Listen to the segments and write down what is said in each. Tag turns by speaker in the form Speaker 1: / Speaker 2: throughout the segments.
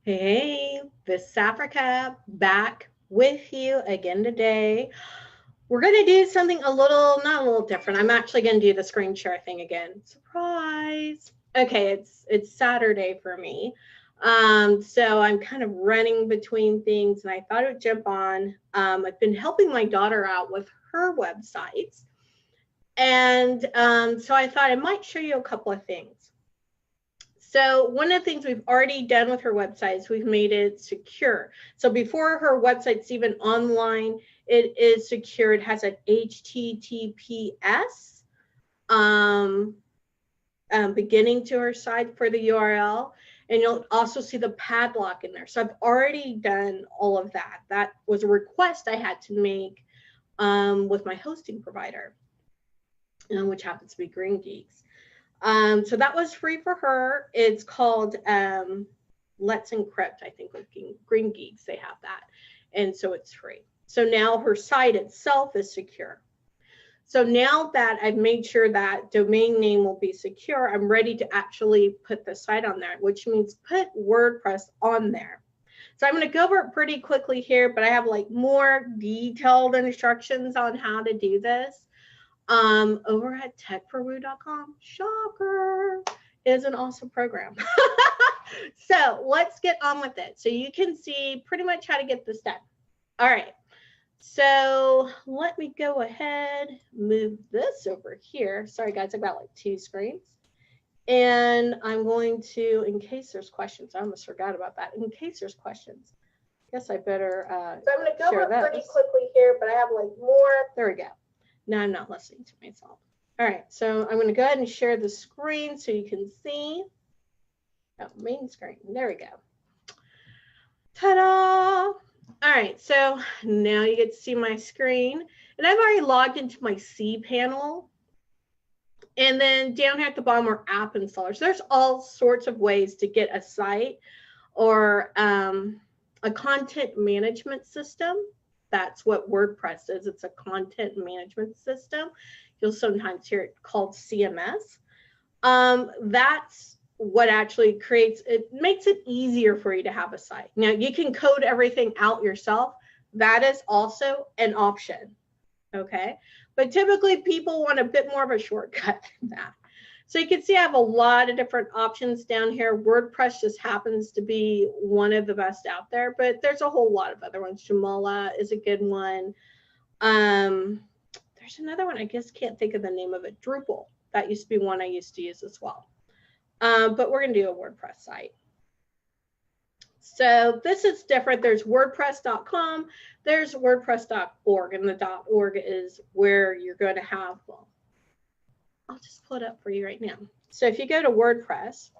Speaker 1: Hey, this is Africa back with you again today. We're going to do something not a little different. I'm actually going to do the screen share thing again. Surprise. Okay, it's Saturday for me. So I'm kind of running between things and I thought I would jump on. I've been helping my daughter out with her websites. And so I thought I might show you a couple of things. So one of the things we've already done with her website is we've made it secure. So before her website's even online, it is secure. It has an HTTPS beginning to her site for the URL. And you'll also see the padlock in there. So I've already done all of that. That was a request I had to make with my hosting provider, which happens to be Green Geeks. So that was free for her. It's called Let's Encrypt, I think, with Green Geeks, they have that. And so it's free. So now her site itself is secure. So now that I've made sure that domain name will be secure, I'm ready to actually put the site on there, which means put WordPress on there. So I'm going to go over it pretty quickly here, but I have like more detailed instructions on how to do this. Over at techforwoo.com. Shocker, is an awesome program. So let's get on with it. So you can see pretty much how to get this done. All right. So let me go ahead, move this over here. Sorry, guys, I've got like 2 screens. And I'm going to, in case there's questions, I almost forgot about that. In case there's questions, I guess I better so I'm going to go over pretty quickly here, but I have like more. There we go. Now I'm not listening to myself. All right, so I'm going to go ahead and share the screen so you can see. Oh, main screen. There we go. Ta-da! All right, so now you get to see my screen. And I've already logged into my cPanel. And then down here at the bottom are app installers. There's all sorts of ways to get a site or a content management system. That's what WordPress is. It's a content management system. You'll sometimes hear it called CMS. That's what actually creates, it makes it easier for you to have a site. Now, you can code everything out yourself. That is also an option, okay? But typically, people want a bit more of a shortcut than that. So you can see I have a lot of different options down here. WordPress just happens to be one of the best out there, but there's a whole lot of other ones. Joomla is a good one. There's another one, I guess can't think of the name of it. Drupal. That used to be one I used to use as well. But we're going to do a WordPress site. So this is different. There's WordPress.com. There's WordPress.org, and the .org is where you're going to have, well, I'll just pull it up for you right now. So if you go to WordPress.org,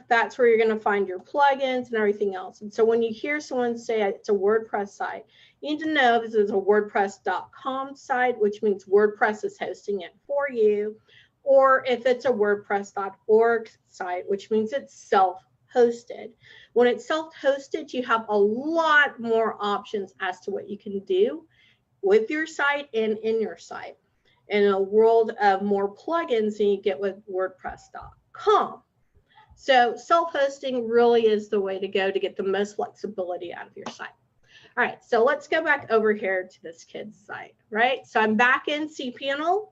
Speaker 1: that's where you're going to find your plugins and everything else. And so when you hear someone say it's a WordPress site, you need to know this is a WordPress.com site, which means WordPress is hosting it for you. Or if it's a WordPress.org site, which means it's self-hosted. When it's self-hosted, you have a lot more options as to what you can do with your site and in your site, in a world of more plugins than you get with WordPress.com. So self-hosting really is the way to go to get the most flexibility out of your site. All right, so let's go back over here to this kid's site, right? So I'm back in cPanel.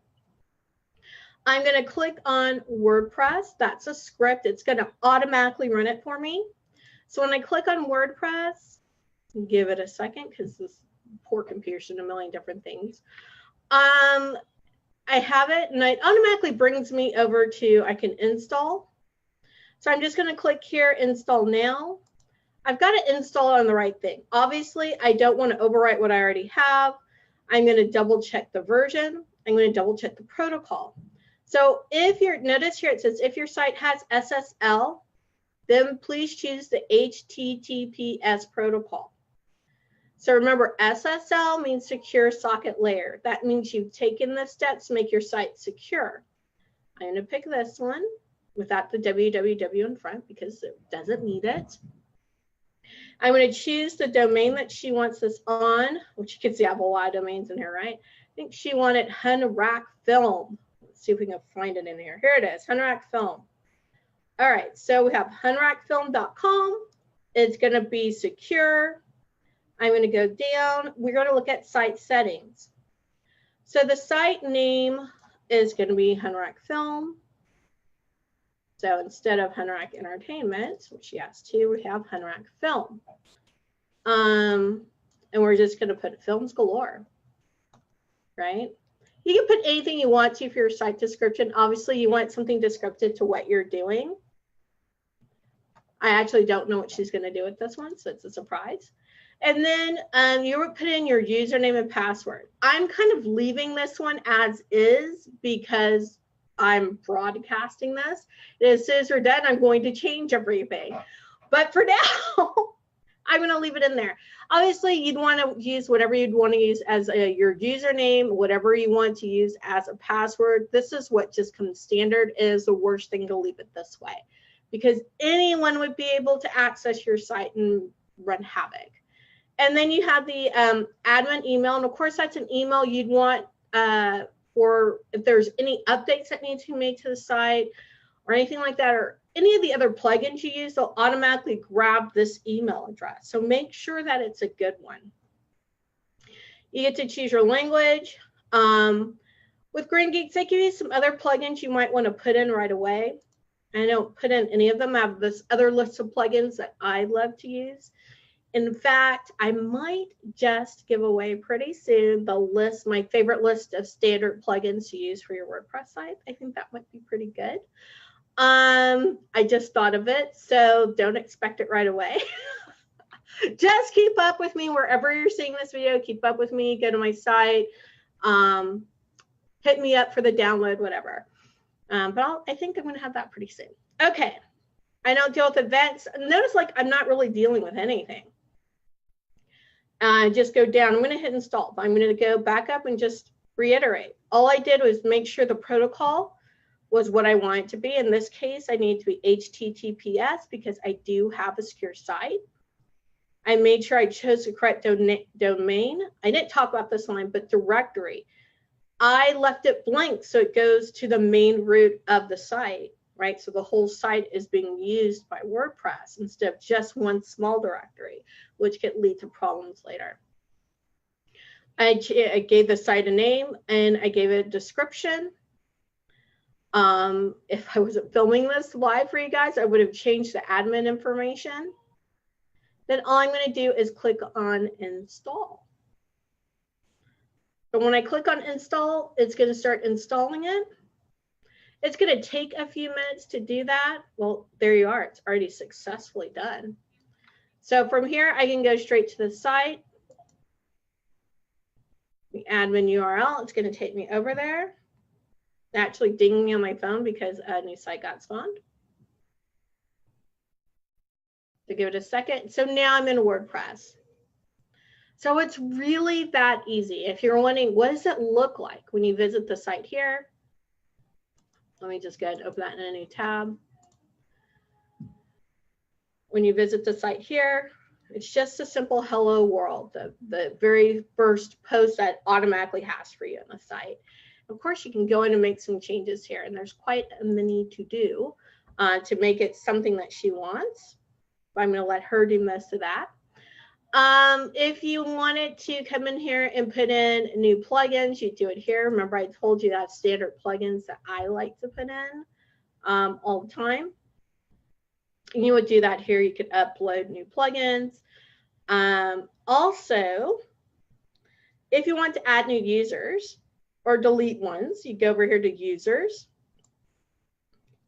Speaker 1: I'm going to click on WordPress. That's a script. It's going to automatically run it for me. So when I click on WordPress, give it a second because this poor computer's doing a million different things. I have it, and it automatically brings me over to, I can install. So I'm just going to click here, install now. I've got to install on the right thing. Obviously, I don't want to overwrite what I already have. I'm going to double check the version. I'm going to double check the protocol. So if you're, notice here it says if your site has SSL, then please choose the HTTPS protocol. So remember, SSL means secure socket layer. That means you've taken the steps to make your site secure. I'm going to pick this one without the www in front because it doesn't need it. I'm going to choose the domain that she wants this on, which you can see I have a lot of domains in here, right? I think she wanted Hunrack Film. Let's see if we can find it in here. Here it is, Hunrack Film. All right, so we have hunrackfilm.com. It's going to be secure. I'm going to go down. We're going to look at site settings. So the site name is going to be Hunrack Film. So instead of Hunrack Entertainment, which she has to, we have Hunrack Film. And we're just going to put Films Galore, right? You can put anything you want to for your site description. Obviously, you want something descriptive to what you're doing. I actually don't know what she's going to do with this one, so it's a surprise. And then you would put in your username and password. I'm kind of leaving this one as is because I'm broadcasting this. As soon as we're done, I'm going to change everything. But for now, I'm going to leave it in there. Obviously, you'd want to use whatever you'd want to use as your username, whatever you want to use as a password. This is what just comes standard. It is the worst thing to leave it this way because anyone would be able to access your site and run havoc. And then you have the admin email. And of course, that's an email you'd want for if there's any updates that need to be made to the site or anything like that, or any of the other plugins you use, they'll automatically grab this email address. So make sure that it's a good one. You get to choose your language. With Green Geeks, they give you some other plugins you might want to put in right away. I don't put in any of them. I have this other list of plugins that I love to use. In fact, I might just give away pretty soon the list, my favorite list of standard plugins to use for your WordPress site. I think that might be pretty good. I just thought of it, so don't expect it right away. Just keep up with me wherever you're seeing this video. Keep up with me. Go to my site. Hit me up for the download, whatever. But I think I'm going to have that pretty soon. Okay. I don't deal with events. Notice like I'm not really dealing with anything. Just go down. I'm going to hit install. I'm going to go back up and just reiterate. All I did was make sure the protocol was what I want it to be. In this case, I need to be HTTPS because I do have a secure site. I made sure I chose the correct domain. I didn't talk about this line, but directory. I left it blank so it goes to the main root of the site, right? So the whole site is being used by WordPress instead of just one small directory, which could lead to problems later. I gave the site a name and I gave it a description. If I wasn't filming this live for you guys, I would have changed the admin information. Then all I'm going to do is click on install. So when I click on install, it's going to start installing it. It's going to take a few minutes to do that. Well, there you are. It's already successfully done. So from here, I can go straight to the site. The admin URL, it's going to take me over there. Actually dinging me on my phone because a new site got spawned. So give it a second. So now I'm in WordPress. So it's really that easy. If you're wondering, what does it look like when you visit the site here? Let me just go ahead and open that in a new tab. When you visit the site here, it's just a simple hello world, the very first post that automatically has for you on the site. Of course, you can go in and make some changes here, and there's quite a many to do to make it something that she wants. But I'm going to let her do most of that. If you wanted to come in here and put in new plugins, you do it here. Remember, I told you that standard plugins that I like to put in all the time. And you would do that here. You could upload new plugins. Also, if you want to add new users or delete ones, you go over here to users.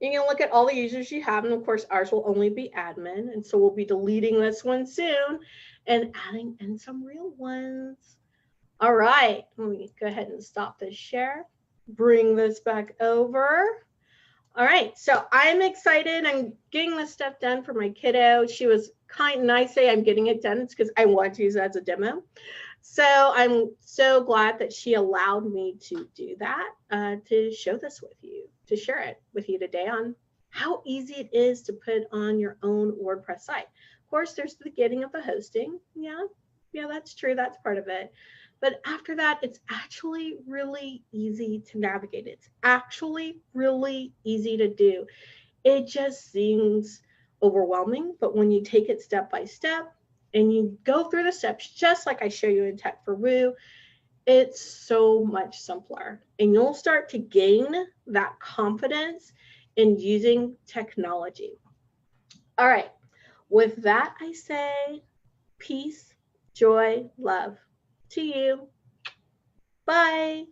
Speaker 1: You can look at all the users you have, and of course, ours will only be admin. And so we'll be deleting this one soon and adding in some real ones. All right, let me go ahead and stop this share. Bring this back over. All right, so I'm excited. I'm getting this stuff done for my kiddo. She was kind, and I say I'm getting it done. It's because I want to use it as a demo. So I'm so glad that she allowed me to do that, to show this with you, to share it with you today on how easy it is to put on your own WordPress site. Of course, there's the getting of the hosting. Yeah, that's true. That's part of it. But after that, it's actually really easy to navigate. It's actually really easy to do. it just seems overwhelming. But when you take it step by step and you go through the steps, just like I show you in Tech for Woo, it's so much simpler. And you'll start to gain that confidence in using technology. All right. With that, I say peace, joy, love to you. Bye.